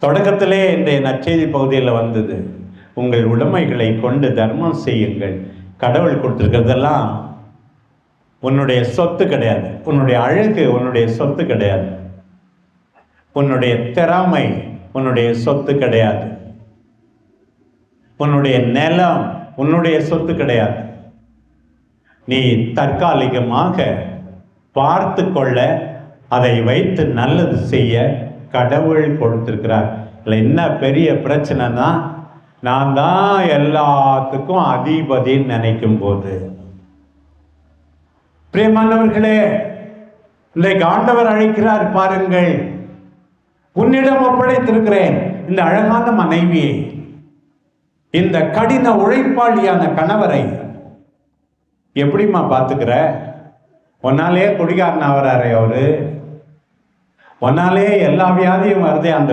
தொடக்கத்திலே இந்த நற்செய்தி பகுதியில் வந்தது, உங்கள் உடைமைகளை கொண்டு தர்மம் செய்யுங்கள். கடவுள் கொடுத்துருக்கிறதெல்லாம் உன்னுடைய சொத்து கிடையாது. உன்னுடைய அழகு உன்னுடைய சொத்து கிடையாது. உன்னுடைய திறமை உன்னுடைய சொத்து கிடையாது. உன்னுடைய நிலம் உன்னுடைய சொத்து கிடையாது. நீ தற்காலிகமாக பார்த்து கொள்ள, அதை வைத்து நல்லது செய்ய கடவுள் கொடுத்திருக்கிறார். இல்லை, என்ன பெரிய பிரச்சனைனா, நான் தான் எல்லாத்துக்கும் அதிபதின்னு நினைக்கும் போது, பிரியமானவர்களே, இன்றைக்கு ஆண்டவர் அழைக்கிறார் பாருங்கள். உன்னிடம் ஒப்படைத்திருக்கிறேன் இந்த அழகான மனைவியை, இந்த கடின உழைப்பாளியான கணவரை எப்படிமா பார்த்துக்கிற? ஒன்னாலே குடிகாரன் ஆகிறாரே அவரு, ஒன்னாலே எல்லா வியாதியும் வருதே அந்த